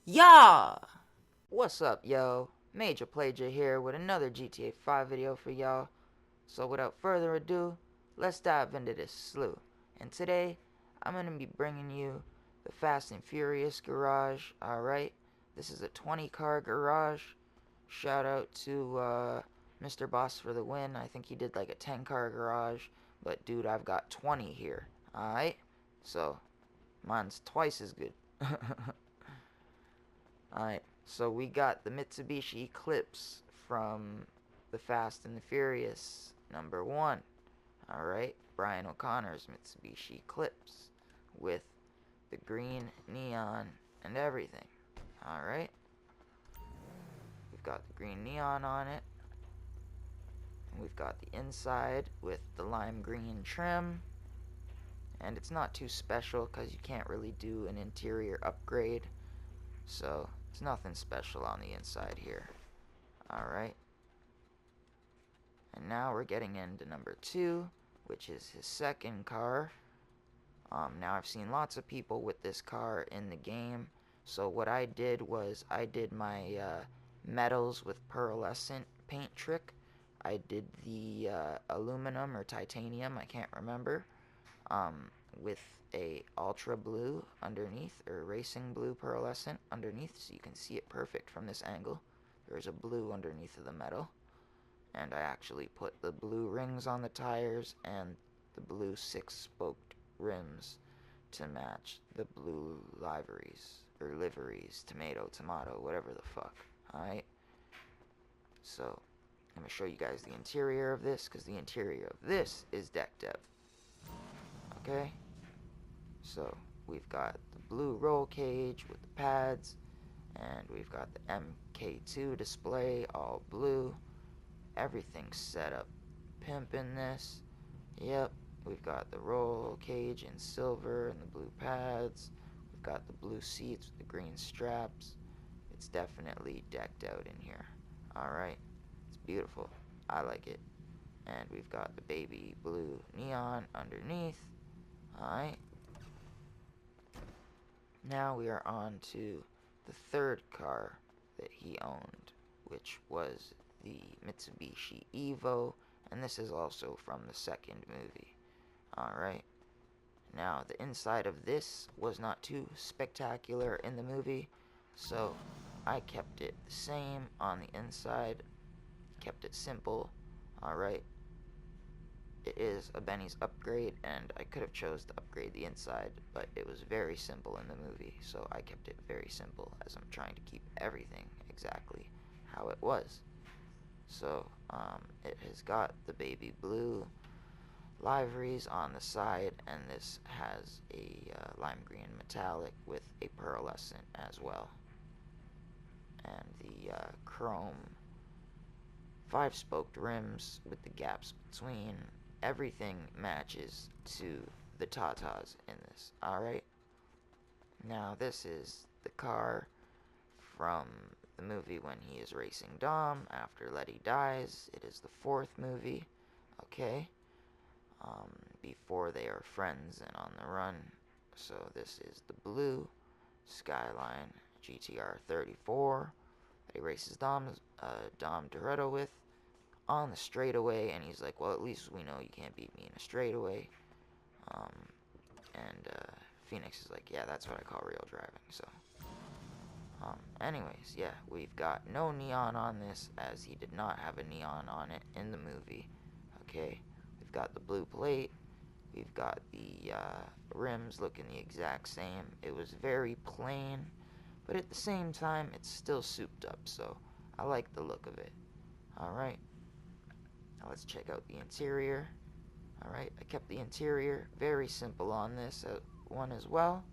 Yeah! What's up, yo? Major PLAYJA here with another GTA 5 video for y'all. So without further ado, let's dive into this slew. And today, I'm going to be bringing you the Fast and Furious garage, alright? This is a 20 car garage. Shout out to Mr. Boss for the win. I think he did like a 10 car garage. But dude, I've got 20 here, alright? So, mine's twice as good. Alright, so we got the Mitsubishi Eclipse from the Fast and the Furious #1. Alright, Brian O'Connor's Mitsubishi Eclipse with the green neon and everything. Alright, we've got the green neon on it. And we've got the inside with the lime green trim. And it's not too special because you can't really do an interior upgrade. So, it's nothing special on the inside here. Alright. And now we're getting into #2, which is his second car. Now I've seen lots of people with this car in the game. So what I did was I did my metals with pearlescent paint trick. I did the aluminum or titanium, I can't remember, with a ultra blue underneath, or racing blue pearlescent underneath, so you can see it perfect from this angle. There's a blue underneath of the metal. And I actually put the blue rings on the tires and the blue 6-spoked rims to match the blue liveries, tomato, whatever the fuck. Alright? So, I'm going to show you guys the interior of this, because the interior of this is decked out. Okay? So, we've got the blue roll cage with the pads, and we've got the MK2 display, all blue. Everything's set up pimpin' this. Yep, we've got the roll cage in silver and the blue pads. We've got the blue seats with the green straps. It's definitely decked out in here. Alright, it's beautiful. I like it. And we've got the baby blue neon underneath. Alright. Now we are on to the third car that he owned, which was the Mitsubishi Evo, and this is also from the second movie. Alright. Now, the inside of this was not too spectacular in the movie, so I kept it the same on the inside, kept it simple. Alright. It is a Benny's upgrade, and I could have chose to upgrade the inside, but it was very simple in the movie, so I kept it very simple, as I'm trying to keep everything exactly how it was. So, it has got the baby blue liveries on the side, and this has a lime green metallic with a pearlescent as well. And the chrome 5-spoked rims with the gaps between. Everything matches to the tatas in this. Alright? Now, this is the car from the movie when he is racing Dom after Letty dies. It is the 4th movie, okay, before they are friends and on the run. So this is the blue Skyline GT-R 34 that he races Dom Toretto with on the straightaway, and he's like, well, at least we know you can't beat me in a straightaway. And Phoenix is like, yeah, that's what I call real driving. So anyways, yeah, we've got no neon on this, as he did not have a neon on it in the movie. Okay, we've got the blue plate, we've got the rims looking the exact same. It was very plain, but at the same time, it's still souped up, so I like the look of it. Alright, now let's check out the interior. Alright, I kept the interior very simple on this one as well.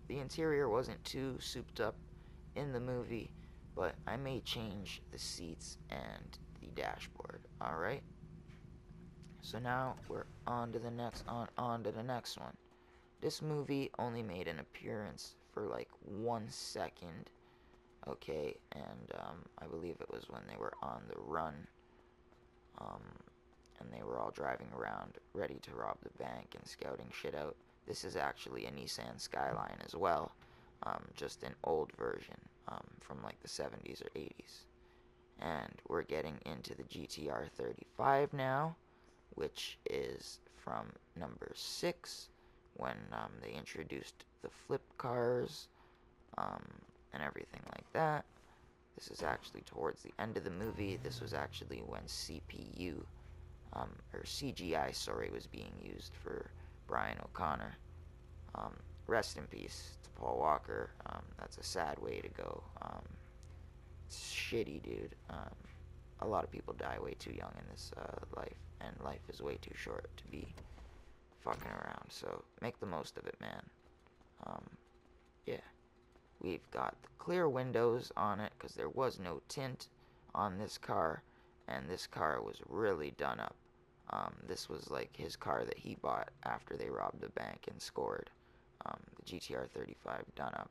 The interior wasn't too souped up in the movie, but I may change the seats and the dashboard. Alright, so now we're on to the next one. This movie only made an appearance for like 1 second, okay, and I believe it was when they were on the run, and they were all driving around ready to rob the bank and scouting shit out. This is actually a Nissan Skyline as well. just an old version from like the 70s or 80s. And we're getting into the GT-R 35 now, which is from number 6, when they introduced the flip cars and everything like that. This is actually towards the end of the movie. This was actually when CPU, or CGI, sorry, was being used for Brian O'Connor. Rest in peace to Paul Walker. That's a sad way to go. It's shitty, dude. A lot of people die way too young in this life, and life is way too short to be fucking around. So make the most of it, man. Yeah. We've got the clear windows on it because there was no tint on this car, and this car was really done up. This was like his car that he bought after they robbed the bank and scored. The GT-R 35 done up.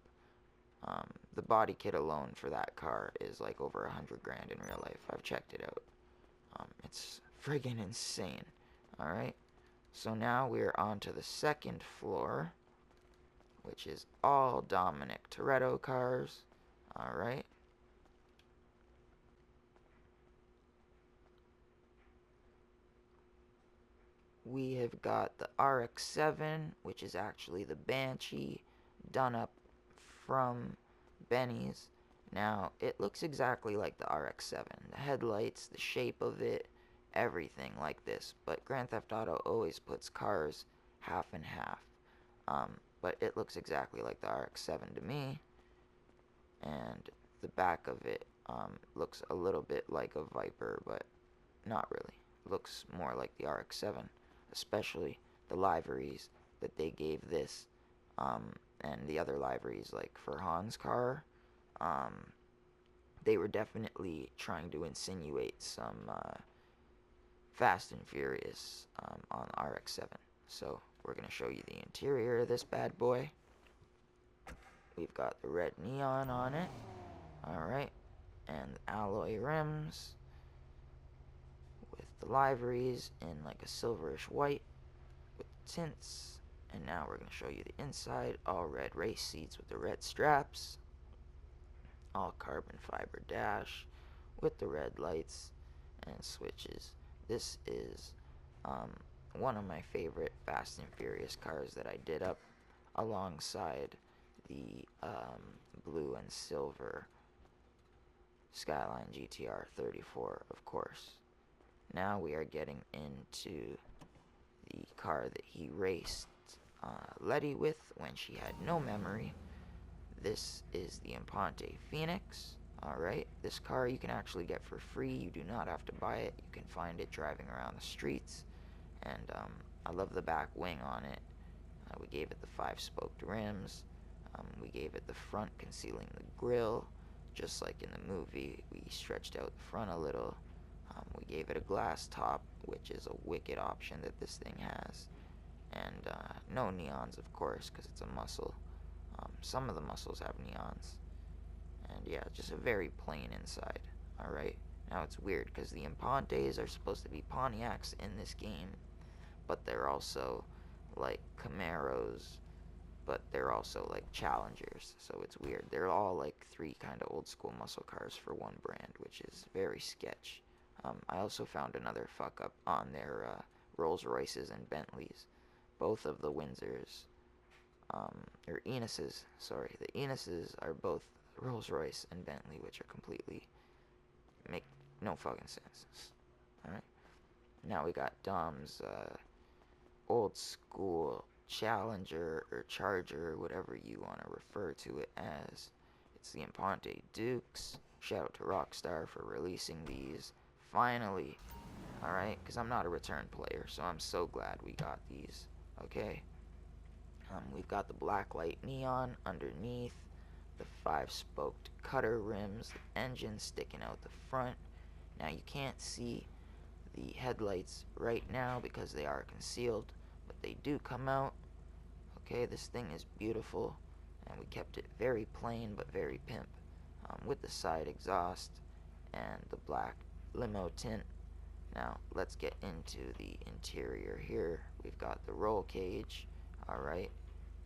The body kit alone for that car is like over $100 grand in real life. I've checked it out. It's friggin' insane. Alright, so now we're on to the second floor, which is all DOMINIC Toretto cars. Alright. We have got the RX-7, which is actually the Banshee, done up from Benny's. Now, it looks exactly like the RX-7. The headlights, the shape of it, everything like this. But Grand Theft Auto always puts cars half and half. But it looks exactly like the RX-7 to me. And the back of it looks a little bit like a Viper, but not really. Looks more like the RX-7. Especially the liveries that they gave this, and the other liveries, like for Han's car. They were definitely trying to insinuate some Fast and Furious on RX-7. So we're going to show you the interior of this bad boy. We've got the red neon on it. Alright. And alloy rims with the liveries in like a silverish white with tints. And now we're going to show you the inside. All red race seats with the red straps. All carbon fiber dash with the red lights and switches. This is one of my favorite Fast and Furious cars that I did up alongside the blue and silver Skyline GT-R 34, of course. Now we are getting into the car that he raced Letty with when she had no memory. This is the Imponte Phoenix. Alright, this car you can actually get for free. You do not have to buy it. You can find it driving around the streets. And I love the back wing on it. We gave it the 5-spoked rims. We gave it the front concealing the grille. Just like in the movie, we stretched out the front a little. We gave it a glass top, which is a wicked option that this thing has. And no neons, of course, because it's a muscle. Some of the muscles have neons. And yeah, just a very plain inside. Alright, now it's weird because the Impontes are supposed to be Pontiacs in this game, but they're also like Camaros, but they're also like Challengers, so it's weird. They're all like 3 kind of old school muscle cars for one brand, which is very sketch. I also found another fuck up on their Rolls-Royces and Bentleys. Both of the Windsors, or Enuses, sorry, the Enuses are both Rolls-Royce and Bentley, which are completely make no fucking sense. Alright, now we got Dom's old school Challenger or Charger, whatever you want to refer to it as. It's the Imponte Dukes. Shout out to Rockstar for releasing these finally. Alright, because I'm not a return player, so I'm so glad we got these. Okay, we've got the black light neon underneath, the 5-spoked cutter rims, the engine sticking out the front. Now you can't see the headlights right now because they are concealed, but they do come out. Okay, this thing is beautiful, and we kept it very plain but very pimp, with the side exhaust and the black limo tint. Now let's get into the interior here. We've got the roll cage. Alright,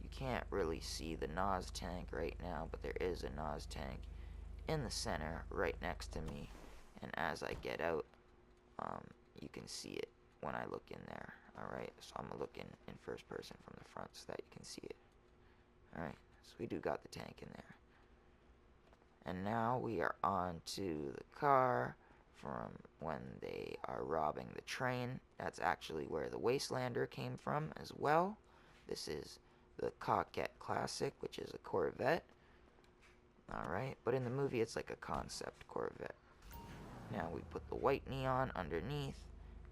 You can't really see the NOS tank right now, but there is a NOS tank in the center right next to me, and as I get out, you can see it when I look in there. Alright, so I'm gonna look in first person from the front so that you can see it. Alright, so we do got the tank in there. And now we are on to the car from when they are robbing the train. That's actually where the Wastelander came from as well. This is the Coquette Classic, which is a Corvette. Alright, but in the movie it's like a concept Corvette. Now we put the white neon underneath,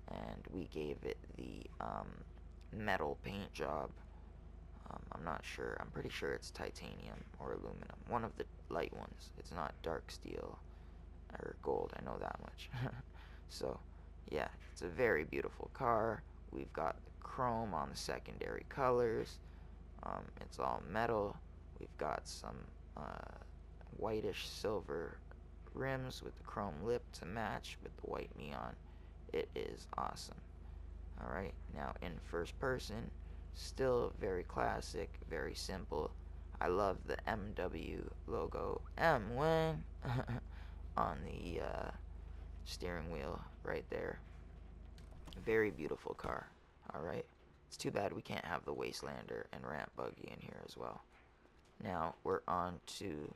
and we gave it the metal paint job. I'm not sure. I'm pretty sure it's titanium or aluminum. One of the light ones. It's not dark steel or gold. I know that much. So, yeah, it's a very beautiful car. We've got the chrome on the secondary colors. It's all metal. We've got some whitish silver rims with the chrome lip to match with the white neon. It is awesome. Alright, now in first person, still very classic, very simple. I love the MW logo, M-Wing, on the steering wheel right there. Very beautiful car. Alright, it's too bad we can't have the Wastelander and ramp buggy in here as well. Now we're on to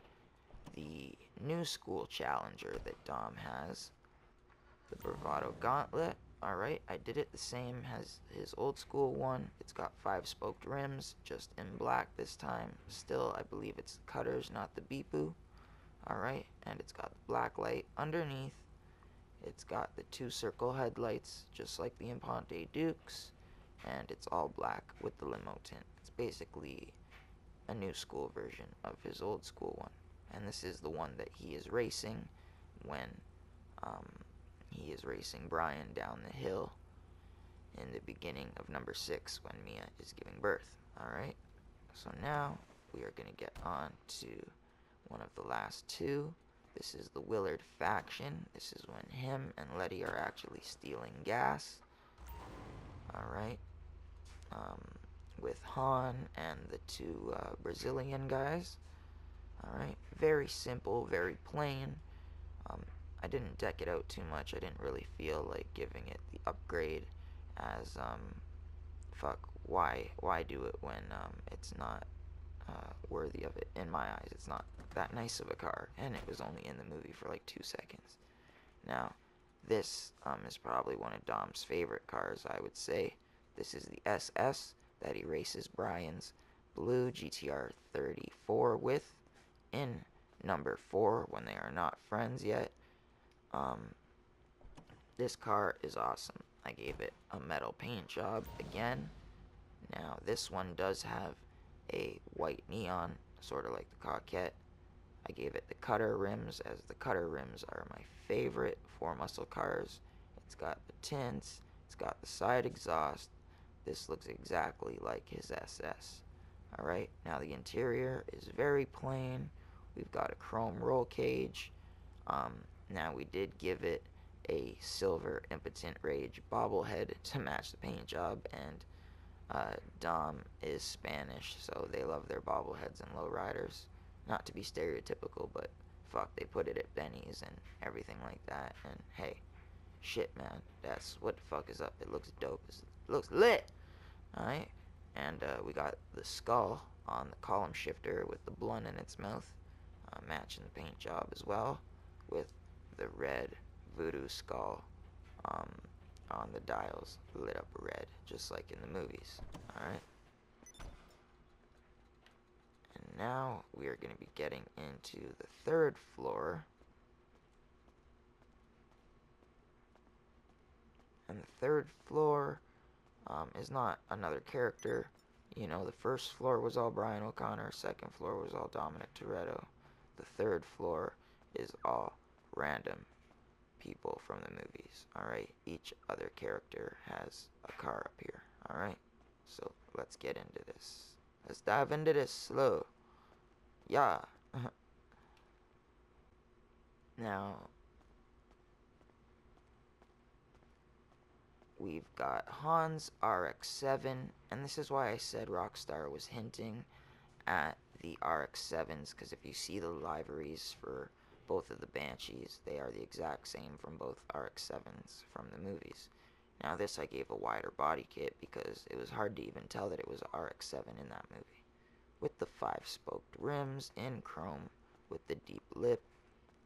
the new school Challenger that Dom has, the Bravado Gauntlet. Alright, I did it the same as his old school one. It's got 5-spoked rims, just in black this time. Still, I believe it's the cutters, not the Beepoo. Alright, and it's got the black light underneath. It's got the 2-circle headlights, just like the Imponte Dukes. And it's all black with the limo tint. It's basically a new school version of his old school one. And this is the one that he is racing when he is racing Brian down the hill in the beginning of number 6 when Mia is giving birth. Alright, so now we are going to get on to one of the last two. This is the Willard faction. This is when him and Letty are actually stealing gas. Alright, with Han and the two Brazilian guys. Alright, very simple, very plain. I didn't deck it out too much. I didn't really feel like giving it the upgrade as, fuck, why do it when it's not worthy of it? In my eyes, it's not that nice of a car, and it was only in the movie for like 2 seconds. Now, this is probably one of Dom's favorite cars, I would say. This is the SS that he races Brian's blue GT-R 34 with in number 4 when they are not friends yet. This car is awesome. I gave it a metal paint job again. Now this one does have a white neon, sort of like the Coquette. I gave it the cutter rims, as the cutter rims are my favorite for muscle cars. It's got the tints, it's got the side exhaust. This looks exactly like his SS. Alright, now the interior is very plain. We've got a chrome roll cage. Now we did give it a silver Impotent Rage bobblehead to match the paint job, and Dom is Spanish, so they love their bobbleheads and lowriders. Not to be stereotypical, but fuck, they put it at Benny's and everything like that, and hey, shit man, that's what the fuck is up. It looks dope, it looks lit. Alright, and we got the skull on the column shifter with the blunt in its mouth, matching the paint job as well, with the red voodoo skull on the dials lit up red, just like in the movies. Alright, and now we are going to be getting into the third floor. And the third floor is not another character. You know, the first floor was all Brian O'Connor, second floor was all Dominic Toretto. The third floor is all random people from the movies. Alright, each other character has a car up here. Alright, so let's get into this. Let's dive into this slow. Yeah. Now, we've got Han's RX-7, and this is why I said Rockstar was hinting at the RX-7s, because if you see the liveries for both of the Banshees, they are the exact same from both RX-7s from the movies. Now this I gave a wider body kit because it was hard to even tell that it was RX-7 in that movie. With the 5-spoked rims in chrome, with the deep lip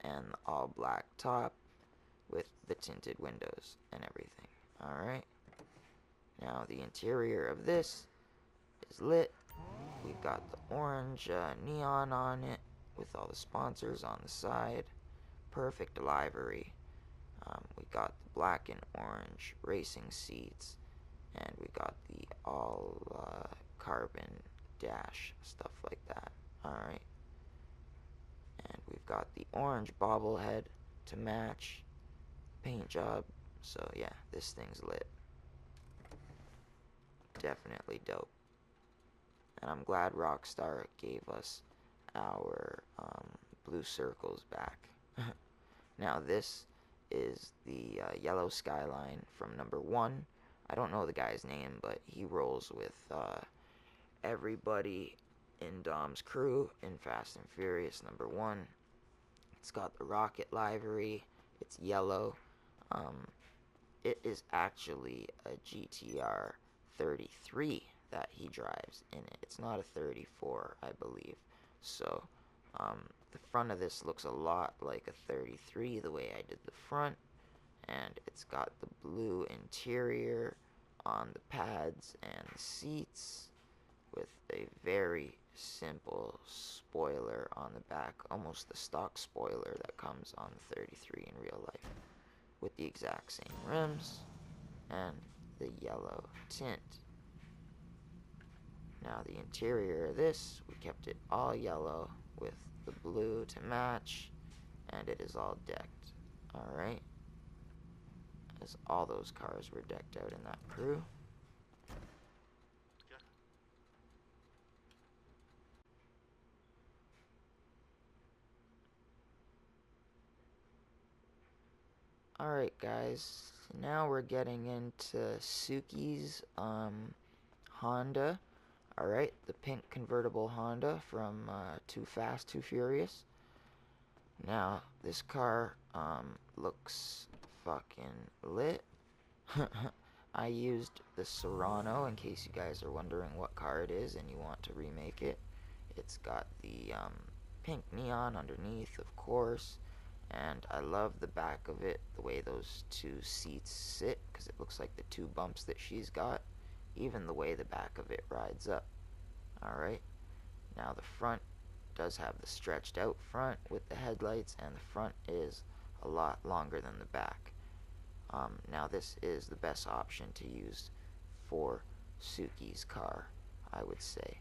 and the all-black top, with the tinted windows and everything. Alright. Now the interior of this is lit. We've got the orange neon on it with all the sponsors on the side. Perfect livery. We got the black and orange racing seats, and we got the all carbon dash, stuff like that. Alright. And we've got the orange bobblehead to match. Paint job. So yeah, this thing's lit. Definitely dope. And I'm glad Rockstar gave us our blue circles back. Now this is the yellow Skyline from number 1. I don't know the guy's name, but he rolls with everybody in Dom's crew in Fast and Furious number 1. It's got the rocket livery. It's yellow. It is actually a GT-R 33 that he drives in it. It's not a 34, I believe. So, the front of this looks a lot like a 33, the way I did the front. And it's got the blue interior on the pads and the seats, with a very simple spoiler on the back, almost the stock spoiler that comes on the 33 in real life, with the exact same rims and the yellow tint. Now the interior of this, we kept it all yellow with the blue to match, and it is all decked. Alright, as all those cars were decked out in that crew. Alright guys, now we're getting into Suki's Honda. Alright, the pink convertible Honda from Too Fast, Too Furious. Now, this car looks fucking lit. I used the Serrano in case you guys are wondering what car it is and you want to remake it. It's got the pink neon underneath, of course. And I love the back of it, the way those two seats sit, because it looks like the two bumps that she's got. Even the way the back of it rides up. Alright, now the front does have the stretched out front with the headlights, and the front is a lot longer than the back. Now this is the best option to use for Suki's car, I would say.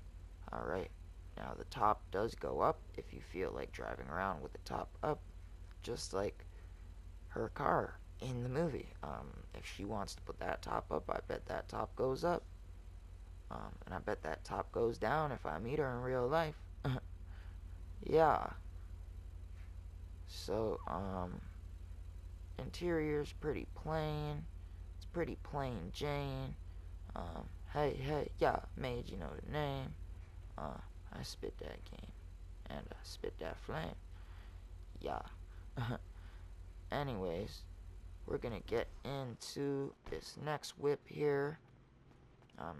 Alright, now the top does go up if you feel like driving around with the top up, just like her car in the movie. If she wants to put that top up, I bet that top goes up. And I bet that top goes down if I meet her in real life. Yeah. So, interior's pretty plain. It's pretty plain Jane. Hey, yeah, Mayja, you know the name. I spit that game. And I spit that flame. Yeah. Anyways, we're gonna get into this next whip here.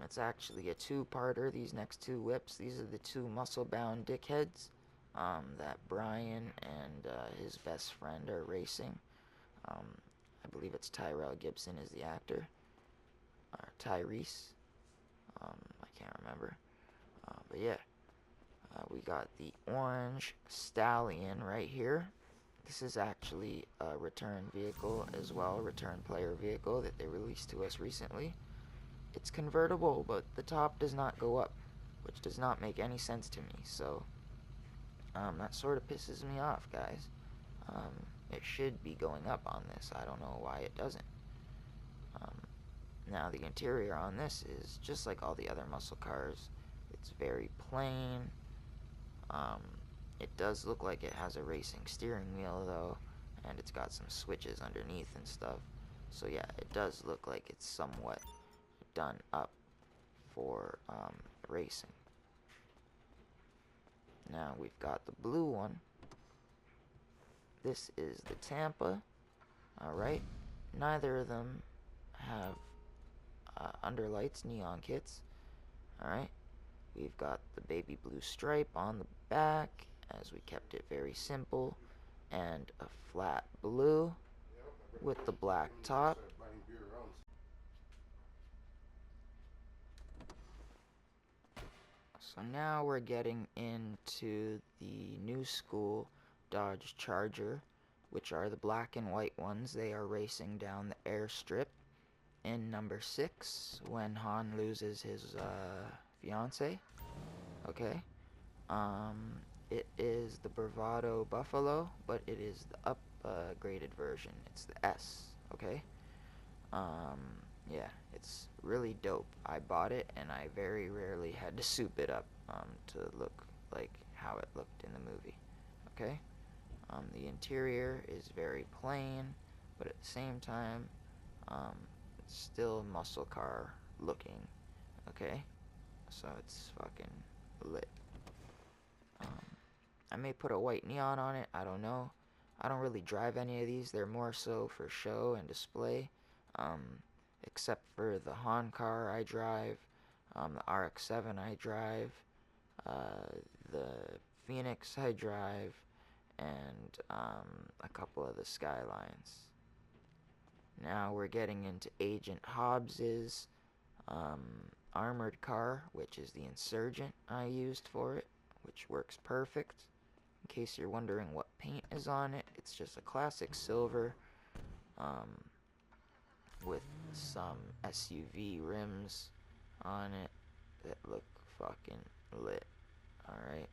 It's actually a two-parter, these next two whips. These are the two muscle-bound dickheads that Brian and his best friend are racing. I believe it's Tyrell Gibson is the actor. Or Tyrese. I can't remember. But yeah. We got the orange Stallion right here. This is actually a return vehicle as well, return player vehicle that they released to us recently. It's convertible, but the top does not go up, which does not make any sense to me, so that sort of pisses me off, guys. It should be going up on this. I don't know why it doesn't. Now, the interior on this is just like all the other muscle cars. It's very plain. It does look like it has a racing steering wheel, though, and it's got some switches underneath and stuff. So yeah, it does look like it's somewhat done up for racing. Now we've got the blue one. This is the Tampa. Alright, neither of them have underlights, neon kits. Alright, we've got the baby blue stripe on the back, as we kept it very simple, and a flat blue with the black top. So now we're getting into the new school Dodge Charger, which are the black and white ones. They are racing down the airstrip in number 6 when Han loses his fiance. Okay. It is the Bravado Buffalo, but it is the upgraded version. It's the S. Okay. Yeah, it's really dope. I bought it and I very rarely had to soup it up to look like how it looked in the movie. Okay. The interior is very plain, but at the same time, it's still muscle car looking. Okay, so it's fucking lit. I may put a white neon on it. I don't know. I don't really drive any of these. They're more so for show and display. Except for the Han car I drive, the RX-7 I drive, the Phoenix I drive, and a couple of the Skylines. Now we're getting into Agent Hobbs's armored car, which is the Insurgent I used for it, which works perfect. In case you're wondering what paint is on it, it's just a classic silver with some SUV rims on it that look fucking lit. Alright.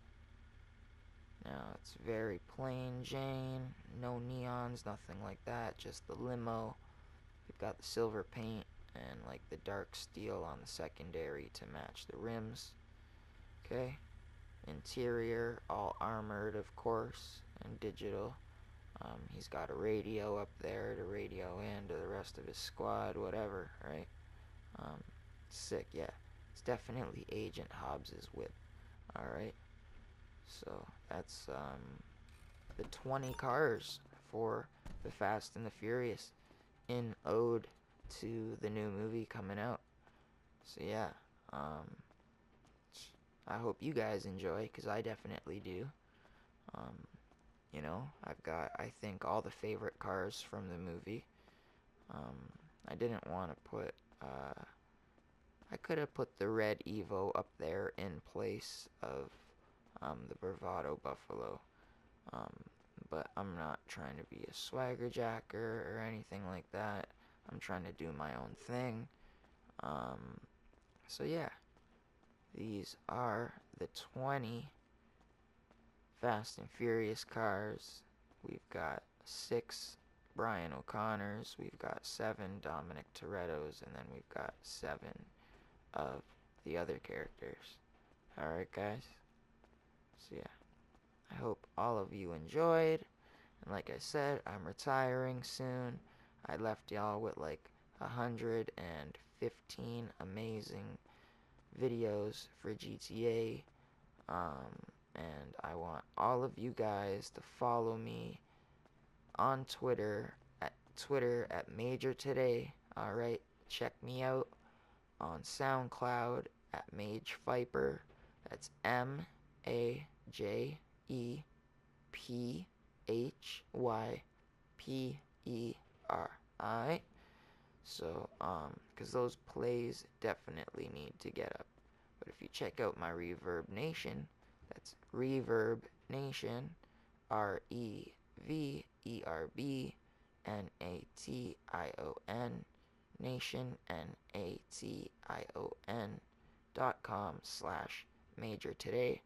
Now it's very plain Jane, no neons, nothing like that, just the limo. We've got the silver paint and like the dark steel on the secondary to match the rims. Okay. Interior, all armored of course, and digital. He's got a radio up there to radio in to the rest of his squad, whatever, right? Sick, yeah. It's definitely Agent Hobbs's whip. Alright. So that's the 20 cars for the Fast and the Furious in ode to the new movie coming out. So yeah, I hope you guys enjoy, because I definitely do. You know, I've got, I think, all the favorite cars from the movie. I didn't want to put, I could have put the red Evo up there in place of the Bravado Buffalo. But I'm not trying to be a swagger jacker or anything like that. I'm trying to do my own thing. So yeah, these are the 20 Fast and Furious cars. We've got 6 Brian O'Connors, we've got 7 Dominic Torettos, and then we've got 7 of the other characters. Alright guys, so yeah, I hope all of you enjoyed, and like I said, I'm retiring soon. I left y'all with like 115 amazing videos for GTA, and I want all of you guys to follow me on Twitter at Mayja Today. Alright, check me out on SoundCloud at Mage Viper. That's MAJEPHYPER. Alright, so because those plays definitely need to get up. But if you check out my Reverb Nation, that's Reverb Nation, REVERBNATION, Nation, NATION.com/Major Today.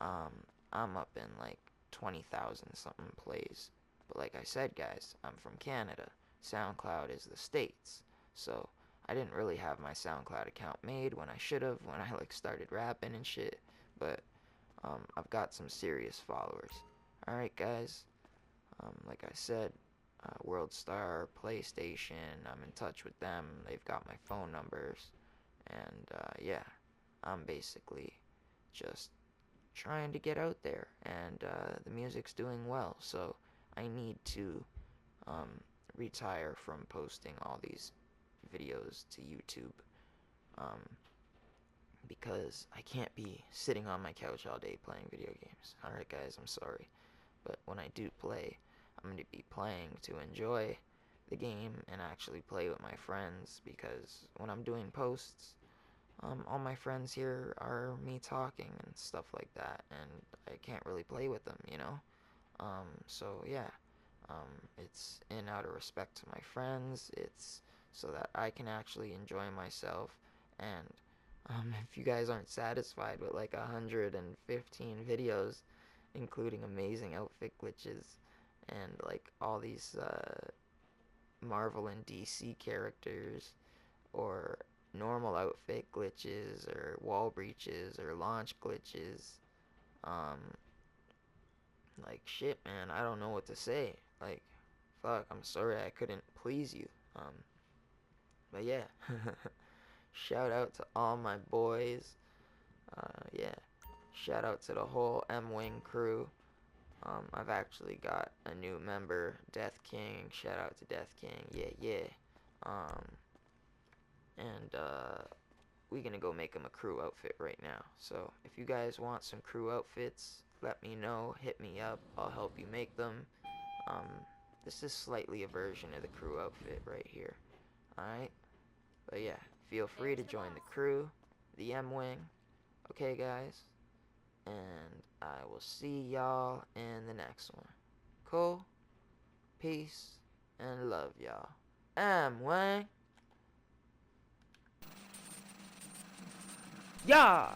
I'm up in like 20,000 something plays. But like I said, guys, I'm from Canada. SoundCloud is the States. So I didn't really have my SoundCloud account made when I should have, when I like started rapping and shit. But I've got some serious followers. Alright guys, like I said, WorldStar, PlayStation. I'm in touch with them. They've got my phone numbers. And yeah, I'm basically just trying to get out there. And the music's doing well. So I need to um, retire from posting all these videos to YouTube. Um, because I can't be sitting on my couch all day playing video games. Alright guys, I'm sorry. But when I do play, I'm going to be playing to enjoy the game and actually play with my friends, because when I'm doing posts, all my friends here are me talking and stuff like that, and I can't really play with them, you know? So yeah, it's in out of respect to my friends, it's so that I can actually enjoy myself, and if you guys aren't satisfied with like 115 videos, including amazing outfit glitches, and like all these Marvel and DC characters, or normal outfit glitches, or wall breaches, or launch glitches, um, like shit, man, I don't know what to say. Like, fuck, I'm sorry I couldn't please you. But yeah, shout out to all my boys. Yeah, shout out to the whole M-Wing crew. I've actually got a new member, Death King. Shout out to Death King. Yeah, yeah. Um, and we're gonna go make him a crew outfit right now. So if you guys want some crew outfits, let me know. Hit me up. I'll help you make them. Um, this is slightly a version of the crew outfit right here. Alright? But yeah, feel free to join the crew, the M-Wing. Okay, guys? And I will see y'all in the next one. Cool? Peace and love, y'all. M-Wing. Yeah!